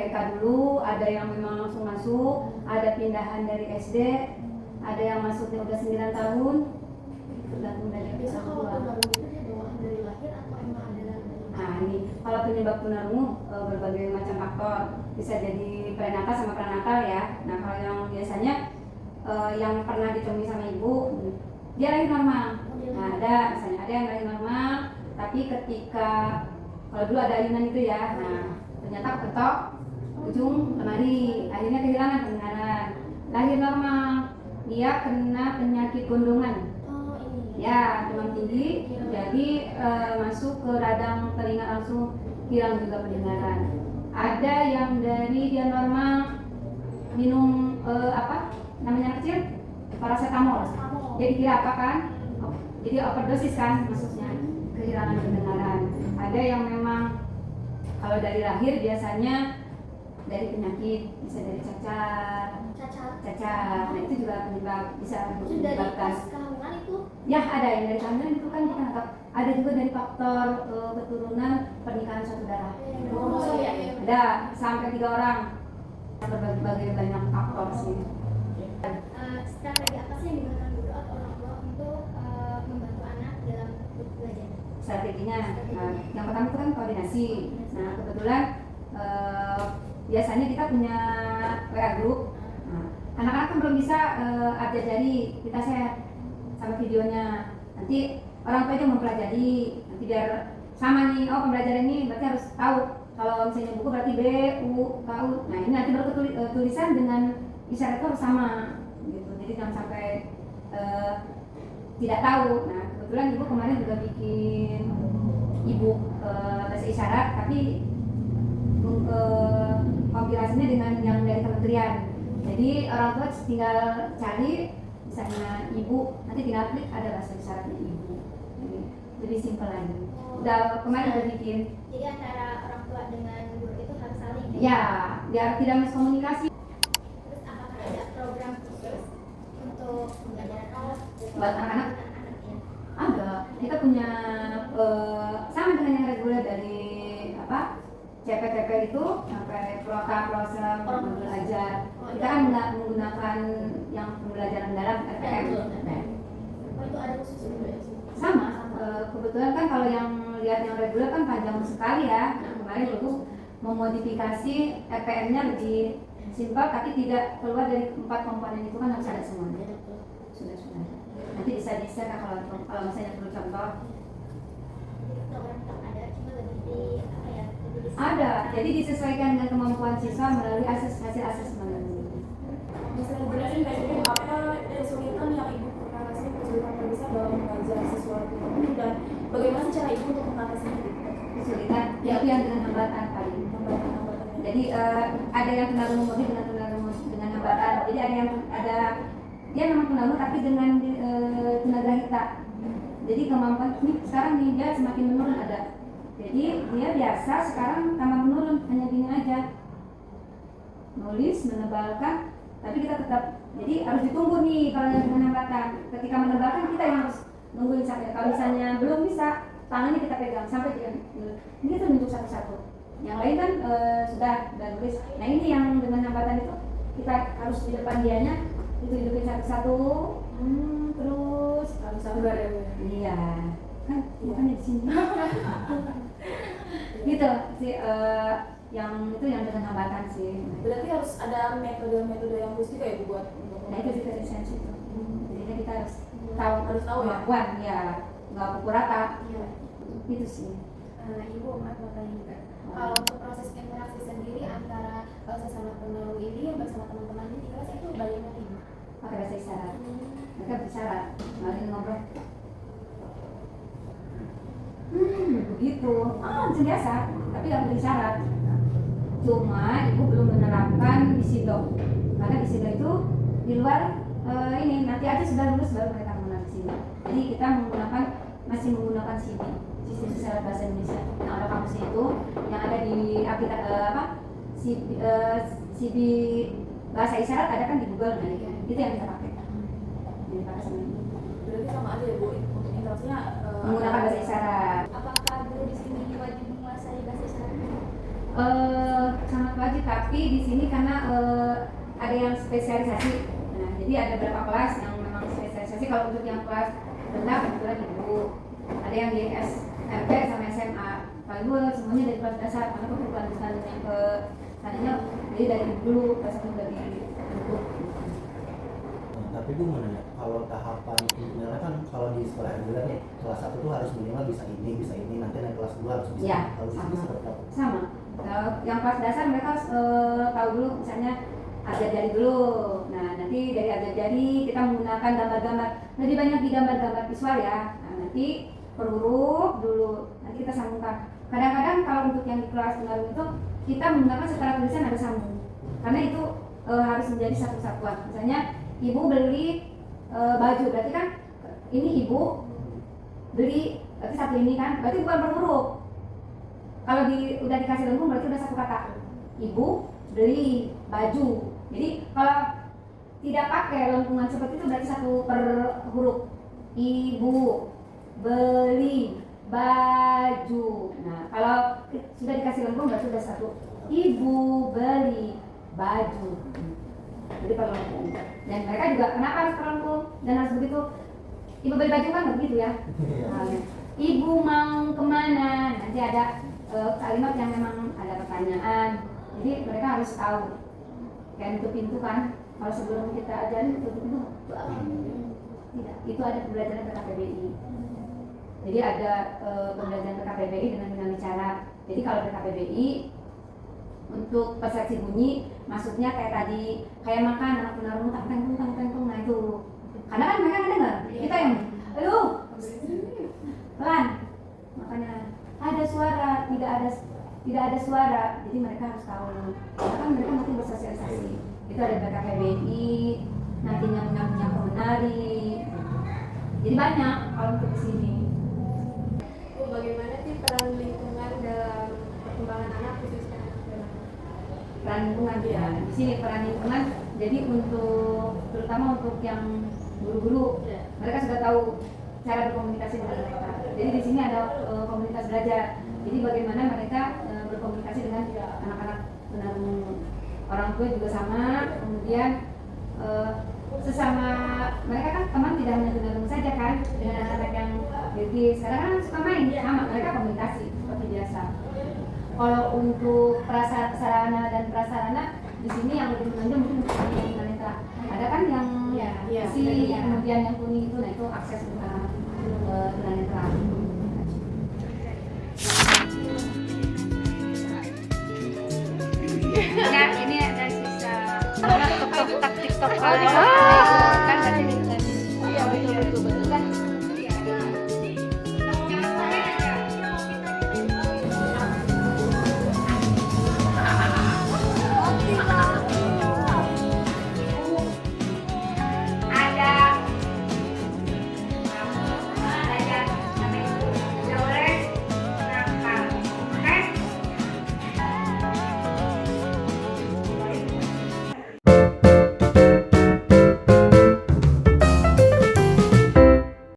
TK dulu, ada yang memang langsung masuk, ada pindahan dari SD, ada yang masuknya udah 9 tahun, tergantung dari biasa kalau orang tua. tunarungu itu dia bawaan dari lahir atau emang ada? Nah ini kalau penyebab tunarungu berbagai macam faktor, bisa jadi prenatal sama prenatal ya. Nah kalau yang biasanya yang pernah ditemui sama ibu, dia lahir normal. Nah ada misalnya ada yang lahir normal, tapi ketika kalau dulu ada ayunan itu ya, nah ternyata ketok ujung lemari, akhirnya kehilangan pendengaran. Lahir normal, dia kena penyakit gondongan. Ya, demam tinggi, jadi masuk ke radang telinga langsung hilang juga pendengaran. Ada yang dari dia normal minum apa namanya kecil paracetamol, jadi kira apa kan? Jadi overdosis kan maksudnya kehilangan pendengaran. Ada yang memang kalau dari lahir biasanya dari penyakit, bisa dari cacar. Nah itu juga penyebab, bisa menyebabkan. Ya ada yang dari kehamilan itu kan kita anggap. Ada juga dari faktor keturunan pernikahan satu darah. Ada sampai 3 orang. Berbagai banyak faktor sih. Strategi apa sih yang digunakan guru atau orang tua untuk membantu anak dalam belajar? Strateginya, yang pertama itu kan koordinasi. Nah kebetulan biasanya kita punya WA group. Nah, anak-anak kan belum bisa ada jari, kita share sama videonya. Nanti orang tua aja mempelajari, nanti biar sama nih, oh pembelajaran ini berarti harus tahu. Kalau misalnya buku berarti B, U, K, U. Nah ini nanti baru tulisan dengan isyarat itu harus sama gitu. Jadi jangan sampai tidak tahu. Nah kebetulan ibu kemarin juga bikin ibu bahasa isyarat, tapi kompilasinya dengan yang dari kementerian. Jadi orang tua tinggal cari misalnya ibu, nanti tinggal klik ada bahasa isyaratnya ibu. Jadi lebih simpel lagi. Udah kemarin udah bikin. Jadi antara orang tua dengan guru itu harus saling. Ya, biar tidak miskomunikasi. Terus apakah ada program khusus untuk pembelajaran alat buat anak-anak? Ada. Kita punya sama dengan yang reguler dari apa? CPTP itu sampai Proka, Prosem, belajar. Kita kan nggak menggunakan yang pembelajaran dalam RPM. Oh itu ada khusus juga ya? Sama. Kebetulan kan kalau yang lihat yang reguler kan panjang sekali ya. Nah, kemarin itu memodifikasi RPM-nya lebih simpel, tapi tidak keluar dari 4 komponen itu kan harus ada semuanya. Sudah. Nanti bisa di-share kalau misalnya perlu contoh. Ada, jadi disesuaikan dengan kemampuan siswa melalui hasil asesmen. Bisa dijelasin Kak Ibu apa kesulitan yang Ibu pernah rasain, kesulitan terbesar dalam mengajar sesuatu ini, dan bagaimana cara Ibu untuk mengatasinya? Kesulitan, ya itu yang dengan hambatan paling. Jadi ada yang tunarungu dengan hambatan. Jadi dia memang tunarungu tapi dengan tunagrahita. Jadi kemampuan ini sekarang nih dia semakin menurun ada. Jadi dia biasa sekarang tambah menurun, hanya gini aja. Nulis, menebalkan, tapi kita tetap, jadi harus ditunggu nih kalau yang dengan hambatan. Ketika menebalkan kita yang harus nungguin sampai, kalau misalnya belum bisa, tangannya kita pegang sampai dia ini kita nunjuk satu-satu. Yang lain kan sudah nulis. Nah ini yang dengan hambatan itu kita harus di depan dianya, itu hidupin satu-satu, terus harus sabar ya. Iya, kan bukannya di sini. Gitu sih, yang itu yang dengan hambatan sih. Berarti harus ada metode-metode yang khusus juga ya Bu buat Nah itu juga lisensi itu. Jadi kita harus tahu ya? Ya, nggak pukul rata. Iya. Itu sih. Ibu maaf bertanya juga. Kalau untuk proses interaksi sendiri antara sesama tunarungu ini bersama teman-teman di kelas itu bagaimana Ibu? Pakai bahasa isyarat. Mereka bicara, malah ngobrol. Begitu. Biasa, tapi nggak berisyarat. Cuma ibu belum menerapkan bisido, karena bisido itu di luar ini nanti aja sudah lulus baru mereka menggunakan sini. Jadi kita masih menggunakan CD, sistem isyarat bahasa Indonesia. Yang ada kampusnya itu, yang ada di CD bahasa isyarat ada kan di Google, nah, itu yang kita pakai. Jadi pakai sama ini. Berarti sama aja ya Bu untuk interaksinya Menggunakan bahasa isyarat. Apakah guru di sini wajib menguasai bahasa isyarat? sangat wajib, tapi di sini karena ada yang spesialisasi. Nah, jadi ada beberapa kelas yang memang spesialisasi. Kalau untuk yang kelas rendah kebetulan ibu, ada yang di SMP sama SMA. Kalau ibu semuanya dari kelas dasar karena kebutuhan yang ke sananya jadi dari ibu dulu, kelas satu dari ibu. Tapi gue mau nanya, kalau tahapan misalnya kan kalau di sekolah reguler nih kelas 1 tuh harus minimal bisa ini, nanti naik kelas 2 harus bisa. Ya, Kalau di sini sama. seperti apa? Sama. Kalau yang kelas dasar mereka harus tahu dulu misalnya abjad jari dulu. Nah, nanti dari abjad jari kita menggunakan gambar-gambar. Lebih banyak di gambar-gambar visual ya. Nah, nanti per huruf dulu. Nanti kita sambungkan. Kadang-kadang kalau untuk yang di kelas tunarungu itu kita menggunakan secara tulisan ada sambung. Karena itu harus menjadi satu satuan. Misalnya ibu beli baju, berarti kan ini ibu beli, berarti satu ini kan, berarti bukan per huruf. Kalau udah dikasih lengkung berarti udah satu kata. Ibu beli baju. Jadi kalau tidak pakai lengkungan seperti itu berarti satu per huruf. Ibu beli baju. Nah, kalau sudah dikasih lengkung berarti udah satu. Ibu beli baju. Jadi per lengkung. Dan mereka juga kenapa harus per lengkung dan harus begitu? Ibu beli baju kan begitu ya. Nah, ibu mau kemana? Nanti ada kalimat yang memang ada pertanyaan. Jadi mereka harus tahu. Kayak nutup pintu kan. Kalau sebelum kita ajarin nutup pintu, tidak. Itu ada pembelajaran PKPBI. Jadi ada pembelajaran PKPBI dengan bicara. Jadi kalau PKPBI untuk persepsi bunyi, maksudnya kayak tadi, kayak makan anak tunarungu tang teng, nah itu. Karena kan mereka nggak dengar. Kita yang, aduh, pelan. Makanya ada suara, tidak ada suara. Jadi mereka harus tahu. Karena kan mereka nanti bersosialisasi. Itu ada PKPBI, nanti nyambung penari. Jadi banyak kalau untuk di sini. Bu, bagaimana sih peran lingkungan dalam perkembangan anak khususnya? Peran lingkungan ya. Di sini peran lingkungan. Jadi terutama untuk yang guru-guru, mereka sudah tahu cara berkomunikasi dengan mereka. Jadi di sini ada komunitas belajar. Jadi bagaimana mereka berkomunikasi dengan anak-anak tunarungu. Orang tua juga sama. Kemudian sesama mereka kan teman tidak hanya tunarungu saja kan, dengan anak-anak yang Bilqis. Sekarang kan suka main sama mereka komunikasi seperti biasa. Kalau untuk prasarana dan prasarana di sini yang lebih menonjol mungkin yang tunanetra. Ada kan yang isi, kemudian yang kuning itu, nah itu akses untuk tunanetra. Nah, ini ada sisa TikTok kan tadi. Iya, betul.